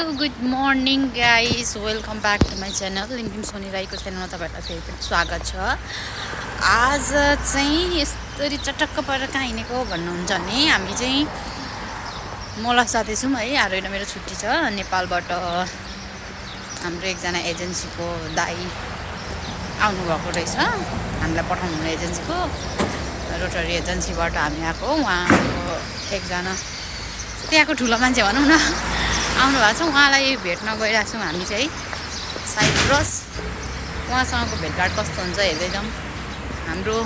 Good morning guys, welcome back to my channel. Limpim Soni राईको च्यानलमा तपाईँहरूलाई फेरि पनि स्वागत छ। आज चाहिँ यस्तरी चटक्क परेर कहाँ हिँडेको भन्नुहुन्छ भने हामी चाहिँ मलाई साथै छौँ है। आरोहण मेरो छुट्टी छ। नेपालबाट हाम्रो एकजना एजेन्सीको दाई आउनुभएको रहेछ, हामीलाई पठाउनु हुने एजेन्सीको रोटरी एजेन्सीबाट हामी आएको। उहाँको एकजना त्यहाँको ठुलो मान्छे भनौँ न आउनु भएको छ। उहाँलाई भेट्न गइरहेको छौँ हामी चाहिँ साइप्रस। उहाँसँगको भेटघाट कस्तो हुन्छ हेर्दै जाउँ। हाम्रो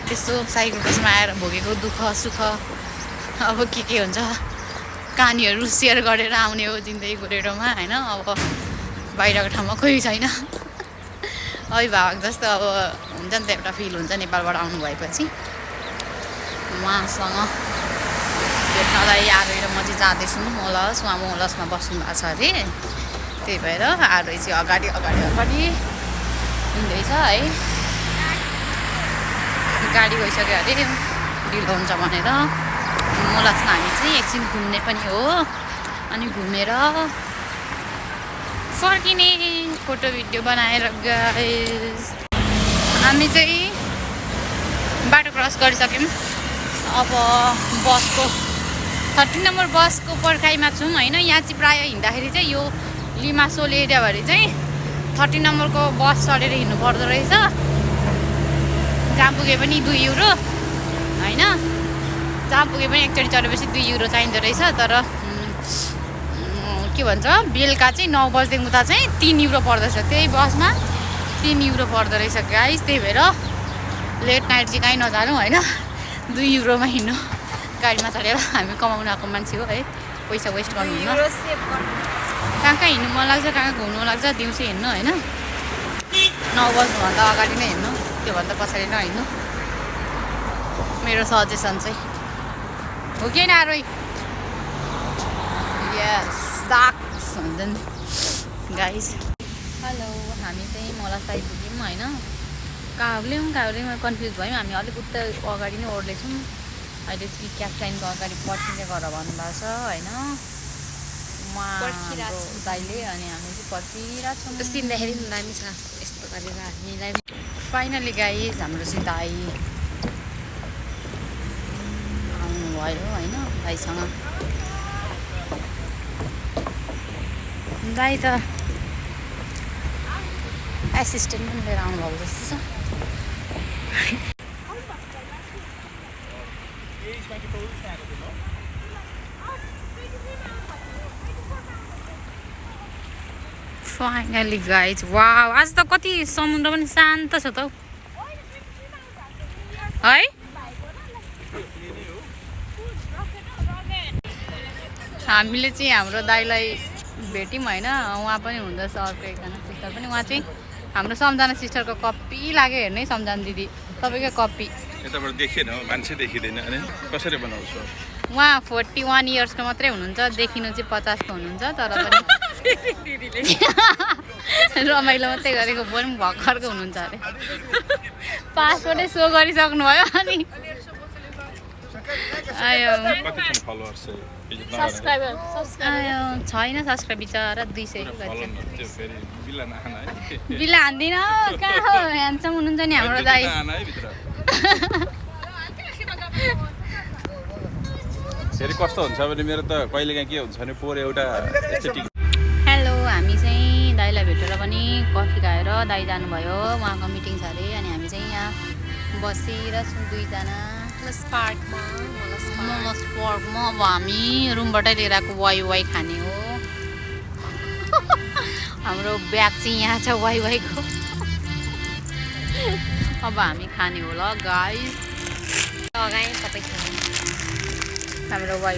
त्यस्तो साइप्रसमा आएर भोगेको दुःख सुख अब के हुन्छ कहानीहरू सेयर गरेर आउने हो जिन्दगीको रेडोमा होइन। अब बाहिरको ठाउँमा कोही छैन, अभिभावक जस्तो अब हुन्छ नि त, एउटा फिल हुन्छ नेपालबाट आउनु भएपछि। उहाँसँग भेट्नलाई आरोही र म चाहिँ जाँदैछु मोलस। उहाँ मोलसमा बस्नु भएको छ अरे, त्यही भएर आरोही चाहिँ अगाडि हिँड्दैछ है। गाडी गइसक्यो अरे, ढिलो हुन्छ भनेर। मोलसमा हामी चाहिँ एकछिन घुम्ने पनि हो, अनि घुमेर फर्किने, फोटो भिडियो बनाएर गाइस। हामी चाहिँ बाटो क्रस गरिसक्यौँ। अब बसको 13 नम्बर बसको पर्खाइमा छौँ होइन। यहाँ चाहिँ प्रायः हिँड्दाखेरि चाहिँ यो लिमासोल एरियाभरि चाहिँ 13 नम्बरको बस चढेर हिँड्नु पर्दो रहेछ। जहाँ पुगे पनि 2 युरो होइन, जहाँ पुगे पनि एकचोटि चढेपछि 2 युरो चाहिँदो रहेछ। तर के भन्छ, बेलुका चाहिँ 9 बजीदेखि उता चाहिँ 3 युरो पर्दछ। त्यही बसमा 3 युरो पर्दो रहेछ गाइस। त्यही भएर लेट नाइट चाहिँ कहीँ नजानु होइन, 2 युरोमा हिँड्नु। गाडीमा चढेर हामी कमाउनु आएको मान्छे हो है, पैसा वेस्ट गर्नुहुन्न। कहाँ कहाँ हिँड्नु मन लाग्छ, कहाँ घुम्नु मन लाग्छ दिउँसो हिँड्नु होइन। 9 बज्नुभन्दा अगाडि नै हिँड्नु, त्योभन्दा पछाडि नहिँड्नु, मेरो सजेसन चाहिँ हो कि होइन आरोही? यस साक्स हुन्छ नि गाइस। हेलो, हामी चाहिँ मलाई साइड पुग्यौँ होइन। काभ्रेमा कन्फ्युज भयौँ हामी। अलिक उता अगाडि नै ओर्लेछौँ अहिले चाहिँ। क्याप्टाइनको अगाडि पर्खिँदै गर भन्नुभएको छ होइन उहाँ दाइले, अनि हामी चाहिँ पर्खिरहेको छौँ। सिन्दाखेरि पनि दामी छ यस्तो गरेर हामीलाई। फाइनली गाइस हाम्रो चाहिँ दाइ आउनुभयो होइन। दाइसँग दाइ त एसिस्टेन्ट पनि लिएर आउनुभएको जस्तो छ। फाइनली गाइज, वाउ, आज त कति समुद्र पनि शान्त छ त है। हामीले चाहिँ हाम्रो दाइलाई भेट्यौँ होइन। उहाँ पनि हुँदछ अर्को एकजना सिस्टर पनि। उहाँ चाहिँ हाम्रो सम्झना सिस्टरको कपी लाग्यो हेर्नै। सम्झना दिदी तपाईँकै कपी यताबाट देखिएन, मान्छे देखिँदैन अनि कसरी बनाउँछ। उहाँ 41 इयर्सको मात्रै हुनुहुन्छ, देखिनु चाहिँ 50 को हुनुहुन्छ। तर पनि रमाइलो मात्रै गरेको, पनि भर्खरको हुनुहुन्छ अरे। पासपोर्टै सो गरिसक्नु भयो अनि आयो छैन सब्सक्राइब बिचरा 200 बिल हान्दिन। कहाँ हो, ह्यान्डसम हुनुहुन्छ नि हाम्रो दाइ। फेरि कस्तो हुन्छ भने मेरो त कहिलेकाहीँ के हुन्छ भने पोहोर एउटा एस्थेटिक। हेलो, हामी चाहिँ दाइलाई भेटेर पनि कफी खाएर दाइ जानुभयो, उहाँको मिटिङ छ अरे। अनि हामी चाहिँ यहाँ बसिरहेछौँ दुईजना मोलस पार्कमा। अब हामी रुमबाटै लिएर आएको वाइ खाने हो। हाम्रो ब्याग चाहिँ यहाँ छ वाइको। अब हामी खाने होला गाइस। लगाएँ तपाईँ हाम्रो वाइ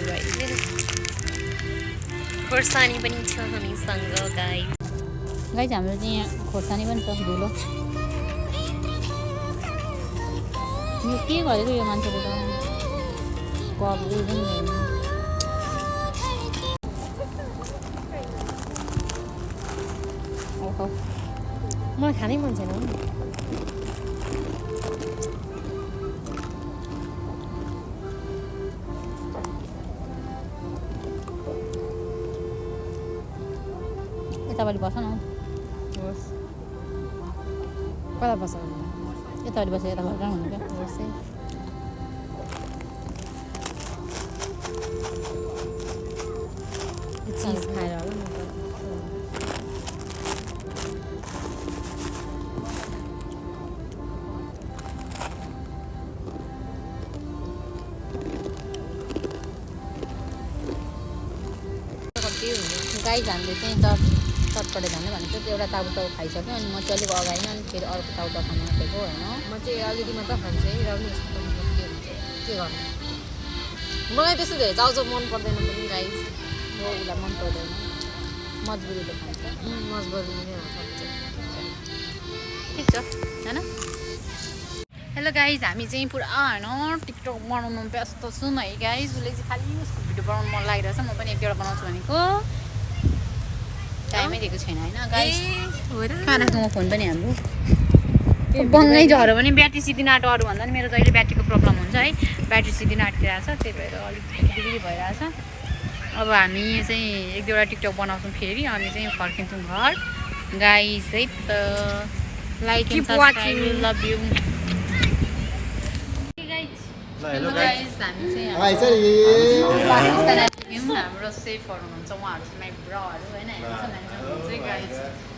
खोर्सानी पनि छ हामीसँग गाइस। हाम्रो चाहिँ यहाँ खोर्सानी पनि छ धुलो। यो के गरेको यो मान्छेले त कप पनि मलाई खानै मन छैन। यतापट्टि बस न होस् कता बस्छ यतापट्टि बस यता फर्काउनु हुनु क्या होस् है चिज खाएर होला म त गाई हामीले चाहिँ चटपटे जाने भनेको थियो एउटा ताबुटाउ खाइसक्यो अनि म चाहिँ अलिक अगाडि अनि फेरि अर्को ताबुटाउ खानु आँटेको होइन म चाहिँ अलिकति मात्र खान्छु है र पनि यस्तो के हुन्छ के गर्नु मलाई त्यस्तो धेरै चाउचाउ मन पर्दैन पनि गाई म उसलाई मन पर्दैन मजबुरीले खान्छ मजबुरी नै हो ठिक छ होइन हेलो गाइज हामी चाहिँ पुरा होइन टिकटक बनाउनु व्यस्त छौँ है गाइज उसले चाहिँ खालि उसको भिडियो बनाउनु मन लागिरहेछ म पनि एक दुईवटा बनाउँछु भनेको टाइमै दिएको छैन होइन गाइज कहाँ राख्नु फोन पनि हाम्रो बङ्गै झऱ्यो भने ब्याट्री सिद्धिन आँटो अरू भन्दा पनि मेरो जहिले ब्याट्रीको प्रब्लम हुन्छ है ब्याट्री सिद्धिन आँटिरहेछ त्यही भएर अलिक बिग्री भइरहेछ अब हामी चाहिँ एक दुईवटा टिकटक बनाउँछौँ फेरि अनि चाहिँ फर्किन्छौँ घर गाइज है त like and subscribe love you hello guys हामी चाहिँ पाकिस्तान आइपुग्यौँ हाम्रो सेफहरू हुनुहुन्छ उहाँहरू चाहिँ माइ ब्रहरू होइन हुन्छ गाइज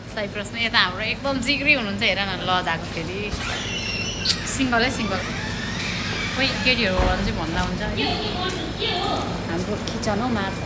साइप्रसमा यता हाम्रो एकदम जिग्री हुनुहुन्छ हेर न लजाएको फेरि सिङ्गलै सिङ्गल कोही केटीहरू होला चाहिँ भन्दा हुन्छ होइन हाम्रो किचन हो मार्छ